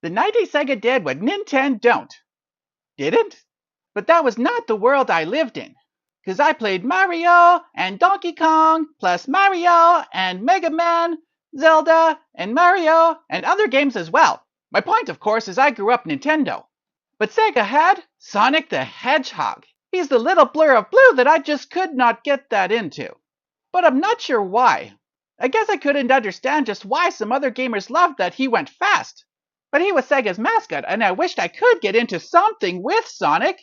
The 90s Sega did what Nintendo don't. Didn't? But that was not the world I lived in. Cause I played Mario and Donkey Kong, plus Mario and Mega Man, Zelda and Mario and other games as well. My point, of course, is I grew up Nintendo. But Sega had Sonic the Hedgehog. He's the little blur of blue that I just could not get that into. But I'm not sure why. I guess I couldn't understand just why some other gamers loved that he went fast. But he was Sega's mascot, and I wished I could get into something with Sonic.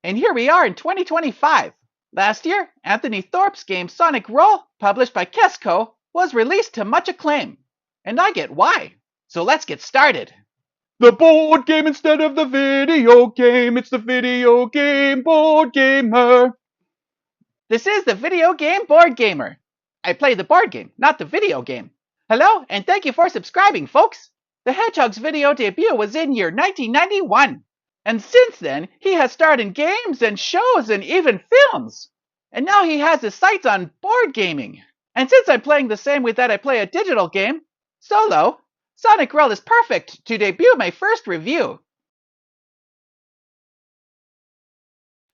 And here we are in 2025. Last year, Anthony Thorpe's game Sonic Roll, published by Kess Co., was released to much acclaim. And I get why. So let's get started. The board game instead of the video game. It's the video game board gamer. This is the video game board gamer. I play the board game, not the video game. Hello, and thank you for subscribing, folks. The Hedgehog's video debut was in year 1991. And since then, he has starred in games and shows and even films. And now he has his sights on board gaming. And since I'm playing the same way that I play a digital game, solo, Sonic Roll is perfect to debut my first review.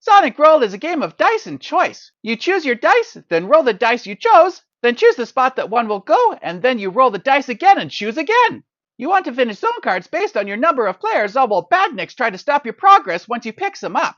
Sonic Roll is a game of dice and choice. You choose your dice, then roll the dice you chose, then choose the spot that one will go, and then you roll the dice again and choose again. You want to finish zone cards based on your number of players, or will badniks try to stop your progress once you pick some up.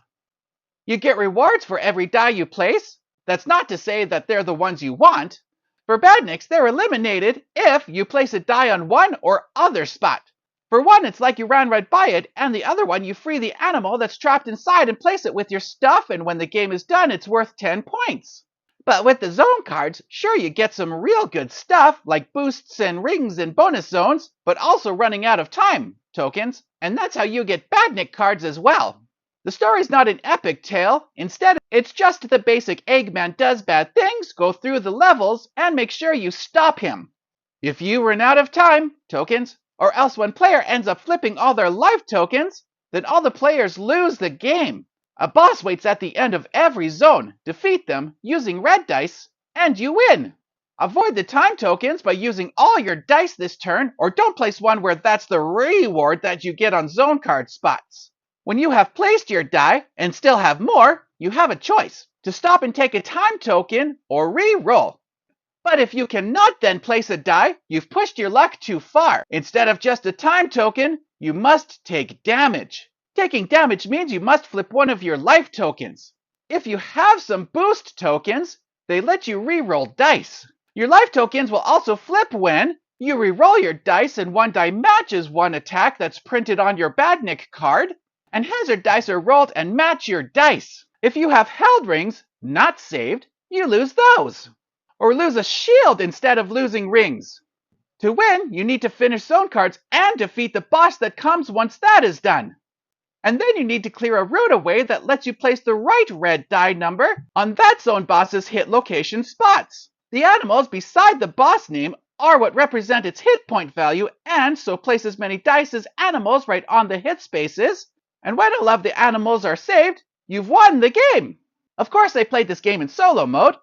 You get rewards for every die you place. That's not to say that they're the ones you want. For badniks, they're eliminated if you place a die on one or other spot. For one, it's like you ran right by it, and the other one, you free the animal that's trapped inside and place it with your stuff, and when the game is done, it's worth 10 points. But with the zone cards, sure, you get some real good stuff, like boosts and rings and bonus zones, but also running out of time tokens, and that's how you get badnik cards as well. The story's not an epic tale. Instead, it's just the basic Eggman does bad things, go through the levels, and make sure you stop him. If you run out of time tokens, or else one player ends up flipping all their life tokens, then all the players lose the game. A boss waits at the end of every zone. Defeat them using red dice, and you win. Avoid the time tokens by using all your dice this turn, or don't place one where that's the reward that you get on zone card spots. When you have placed your die, and still have more, you have a choice to stop and take a time token, or re-roll. But if you cannot then place a die, you've pushed your luck too far. Instead of just a time token, you must take damage. Taking damage means you must flip one of your life tokens. If you have some boost tokens, they let you re-roll dice. Your life tokens will also flip when you re-roll your dice and one die matches one attack that's printed on your badnik card, and hazard dice are rolled and match your dice. If you have held rings, not saved, you lose those. Or lose a shield instead of losing rings. To win, you need to finish zone cards and defeat the boss that comes once that is done. And then you need to clear a route away that lets you place the right red die number on that zone boss's hit location spots. The animals beside the boss name are what represent its hit point value, and so place as many dice as animals right on the hit spaces. And when all of the animals are saved, you've won the game. Of course, I played this game in solo mode.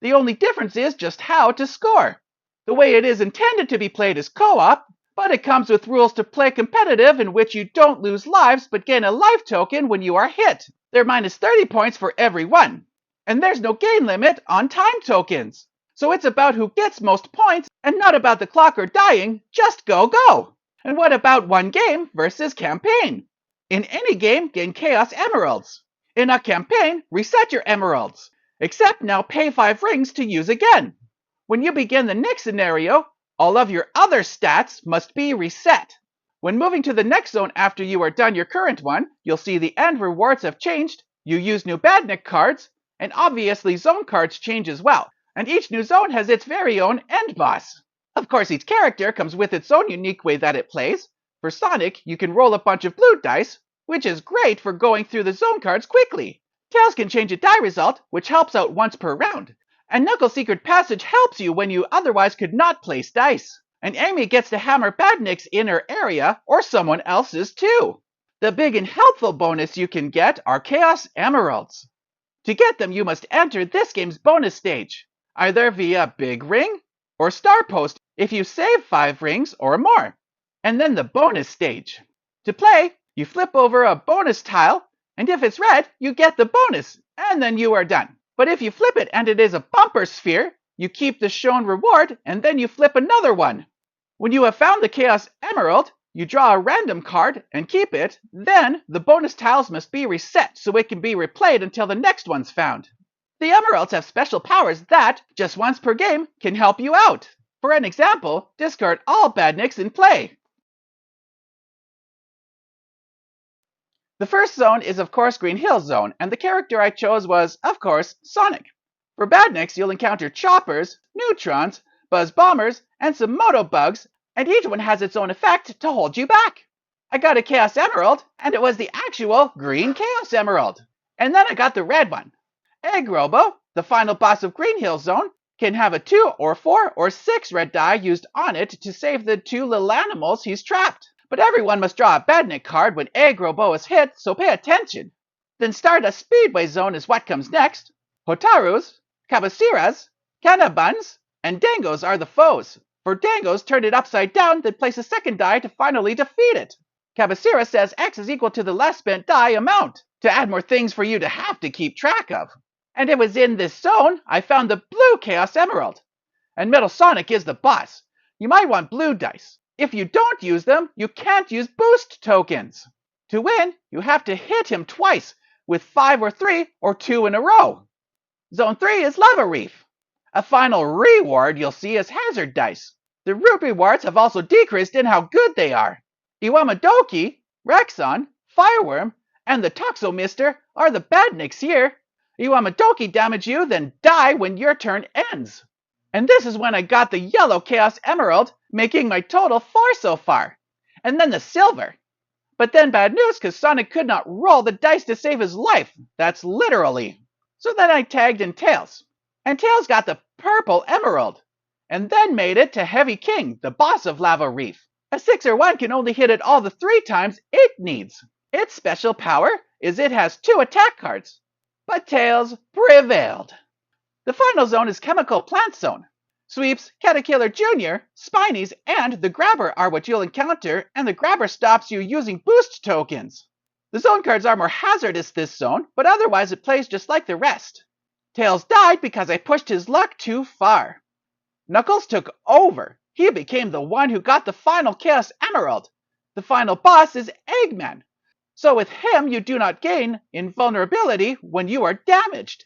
The only difference is just how to score. The way it is intended to be played is co-op, but it comes with rules to play competitive in which you don't lose lives but gain a life token when you are hit. They're minus 30 points for every one. And there's no gain limit on time tokens. So it's about who gets most points and not about the clock or dying, just go. And what about one game versus campaign? In any game, gain Chaos Emeralds. In a campaign, reset your emeralds. Except now pay 5 rings to use again. When you begin the next scenario, all of your other stats must be reset. When moving to the next zone after you are done your current one, you'll see the end rewards have changed, you use new badnik cards, and obviously zone cards change as well. And each new zone has its very own end boss. Of course, each character comes with its own unique way that it plays. For Sonic, you can roll a bunch of blue dice, which is great for going through the zone cards quickly. Tails can change a die result, which helps out once per round. And Knuckles' Secret Passage helps you when you otherwise could not place dice. And Amy gets to hammer badniks in her area, or someone else's too. The big and helpful bonus you can get are Chaos Emeralds. To get them, you must enter this game's bonus stage, either via Big Ring or Star Post if you save 5 rings or more. And then the bonus stage. To play, you flip over a bonus tile, and if it's red, you get the bonus, and then you are done. But if you flip it and it is a bumper sphere, you keep the shown reward, and then you flip another one. When you have found the Chaos Emerald, you draw a random card and keep it, then the bonus tiles must be reset so it can be replayed until the next one's found. The emeralds have special powers that, just once per game, can help you out. For an example, discard all badniks in play. The first zone is of course Green Hill Zone, and the character I chose was, of course, Sonic. For badniks, you'll encounter choppers, neutrons, buzz bombers, and some moto bugs, and each one has its own effect to hold you back. I got a Chaos Emerald, and it was the actual green Chaos Emerald. And then I got the red one. Egg Robo, the final boss of Green Hill Zone, can have a 2 or 4 or 6 red die used on it to save the 2 little animals he's trapped. But everyone must draw a badnik card when Egg Robo is hit, so pay attention. Then Stardust Speedway Zone is what comes next. Hotarus, Cabeceras, Canabuns, and Dangos are the foes. For Dangos, turn it upside down, then place a second die to finally defeat it. Cabecera says X is equal to the last spent die amount, to add more things for you to have to keep track of. And it was in this zone I found the blue Chaos Emerald. And Metal Sonic is the boss. You might want blue dice. If you don't use them, you can't use boost tokens. To win, you have to hit him twice, with 5 or 3 or 2 in a row. Zone 3 is Lava Reef. A final reward you'll see is hazard dice. The root rewards have also decreased in how good they are. Iwamadoki, Rexon, Fireworm, and the Toxo Mister are the badniks here. Iwamadoki damage you, then die when your turn ends. And this is when I got the yellow Chaos Emerald, making my total 4 so far. And then the silver. But then bad news, because Sonic could not roll the dice to save his life. That's literally. So then I tagged in Tails. And Tails got the purple emerald. And then made it to Heavy King, the boss of Lava Reef. A 6 or 1 can only hit it all the 3 times it needs. Its special power is it has 2 attack cards. But Tails prevailed. The final zone is Chemical Plant Zone. Sweeps, Caterkiller Jr., Spinies, and the Grabber are what you'll encounter, and the Grabber stops you using boost tokens. The zone cards are more hazardous this zone, but otherwise it plays just like the rest. Tails died because I pushed his luck too far. Knuckles took over. He became the one who got the final Chaos Emerald. The final boss is Eggman. So with him you do not gain invulnerability when you are damaged.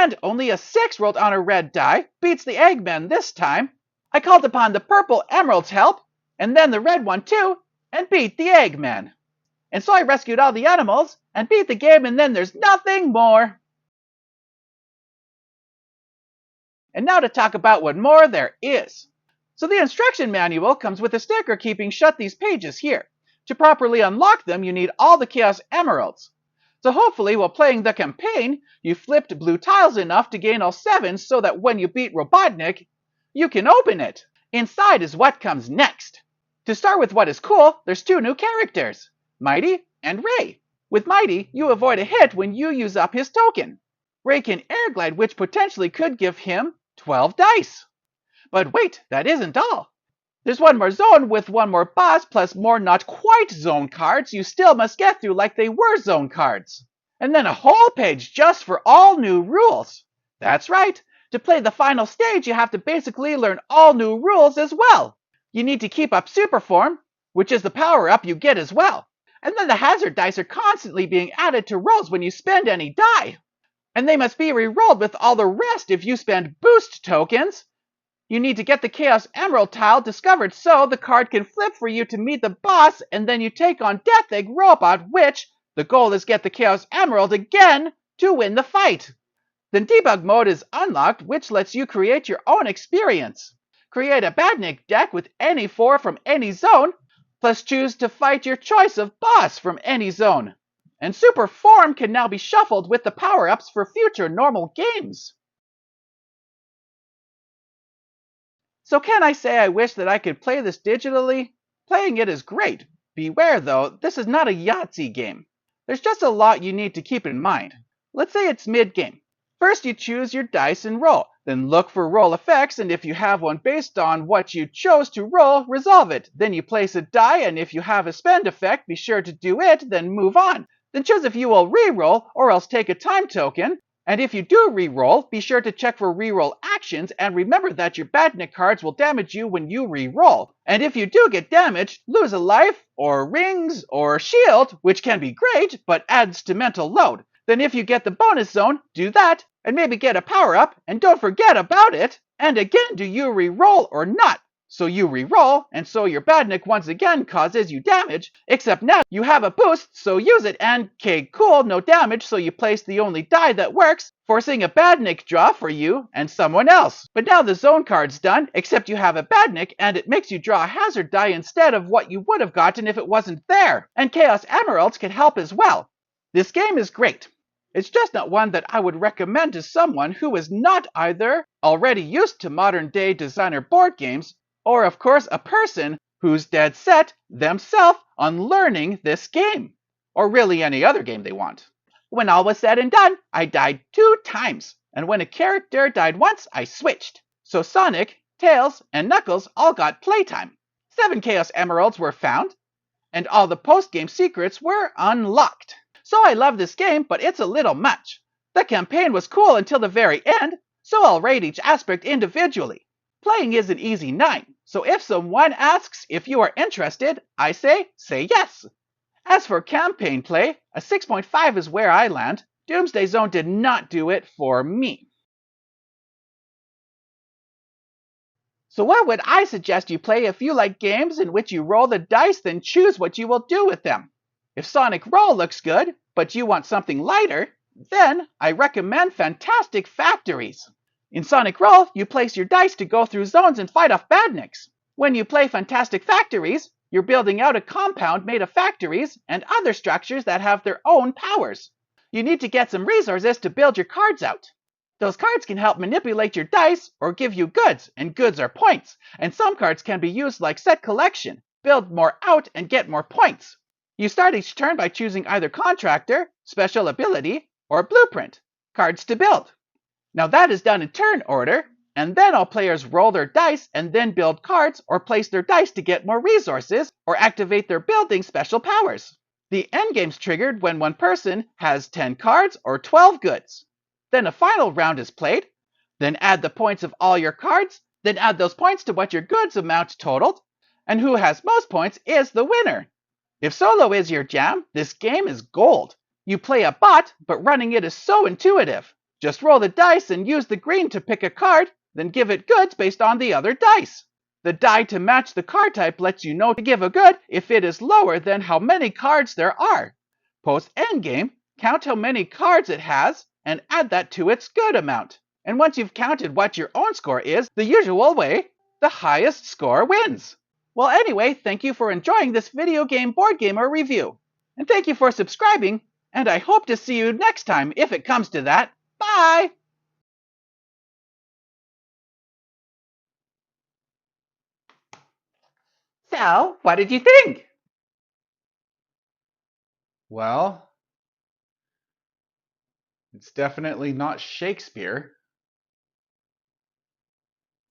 And only a 6 rolled on a red die beats the Eggman this time. I called upon the purple emerald's help, and then the red one too, and beat the Eggman. And so I rescued all the animals, and beat the game, and then there's nothing more. And now to talk about what more there is. So the instruction manual comes with a sticker keeping shut these pages here. To properly unlock them, you need all the Chaos Emeralds. So hopefully, while playing the campaign, you flipped blue tiles enough to gain all 7 so that when you beat Robotnik, you can open it. Inside is what comes next. To start with what is cool, there's 2 new characters, Mighty and Ray. With Mighty, you avoid a hit when you use up his token. Ray can air glide, which potentially could give him 12 dice. But wait, that isn't all. There's one more zone with one more boss plus more not quite zone cards you still must get through like they were zone cards. And then a whole page just for all new rules. That's right, to play the final stage you have to basically learn all new rules as well. You need to keep up super form, which is the power up you get as well. And then the hazard dice are constantly being added to rolls when you spend any die. And they must be re-rolled with all the rest if you spend boost tokens. You need to get the Chaos Emerald tile discovered so the card can flip for you to meet the boss, and then you take on Death Egg Robot, which, the goal is get the Chaos Emerald again to win the fight. Then Debug Mode is unlocked, which lets you create your own experience. Create a Badnik deck with any 4 from any zone, plus choose to fight your choice of boss from any zone. And Super Form can now be shuffled with the power-ups for future normal games. So can I say I wish that I could play this digitally? Playing it is great. Beware though, this is not a Yahtzee game. There's just a lot you need to keep in mind. Let's say it's mid-game. First, you choose your dice and roll. Then look for roll effects, and if you have one based on what you chose to roll, resolve it. Then you place a die, and if you have a spend effect, be sure to do it, then move on. Then choose if you will re-roll or else take a time token. And if you do re-roll, be sure to check for re-roll actions and remember that your badnik cards will damage you when you re-roll. And if you do get damaged, lose a life, or rings, or shield, which can be great, but adds to mental load. Then if you get the bonus zone, do that, and maybe get a power-up, and don't forget about it. And again, do you re-roll or not? So you re-roll, and so your badnik once again causes you damage, except now you have a boost, so use it, and okay, cool, no damage, so you place the only die that works, forcing a badnik draw for you and someone else. But now the zone card's done, except you have a badnik, and it makes you draw a hazard die instead of what you would have gotten if it wasn't there. And Chaos Emeralds can help as well. This game is great. It's just not one that I would recommend to someone who is not either already used to modern-day designer board games, or of course a person who's dead set themselves on learning this game, or really any other game they want. When all was said and done, I died 2 times, and when a character died once, I switched. So Sonic, Tails, and Knuckles all got playtime. 7 Chaos Emeralds were found, and all the post-game secrets were unlocked. So I love this game, but it's a little much. The campaign was cool until the very end, so I'll rate each aspect individually. Playing is an easy 9, so if someone asks if you are interested, I say yes. As for campaign play, a 6.5 is where I land. Doomsday Zone did not do it for me. So what would I suggest you play if you like games in which you roll the dice, then choose what you will do with them? If Sonic Roll looks good, but you want something lighter, then I recommend Fantastic Factories. In Sonic Roll, you place your dice to go through zones and fight off badniks. When you play Fantastic Factories, you're building out a compound made of factories and other structures that have their own powers. You need to get some resources to build your cards out. Those cards can help manipulate your dice or give you goods, and goods are points, and some cards can be used like set collection, build more out and get more points. You start each turn by choosing either Contractor, Special Ability, or Blueprint, cards to build. Now that is done in turn order, and then all players roll their dice and then build cards or place their dice to get more resources or activate their building special powers. The endgame's triggered when one person has 10 cards or 12 goods. Then a final round is played, then add the points of all your cards, then add those points to what your goods amount totaled, and who has most points is the winner. If solo is your jam, this game is gold. You play a bot, but running it is so intuitive. Just roll the dice and use the green to pick a card, then give it goods based on the other dice. The die to match the card type lets you know to give a good if it is lower than how many cards there are. Post endgame, count how many cards it has, and add that to its good amount. And once you've counted what your own score is, the usual way, the highest score wins. Well, anyway, thank you for enjoying this video game board gamer review. And thank you for subscribing, and I hope to see you next time if it comes to that. Bye! So, what did you think? Well, it's definitely not Shakespeare.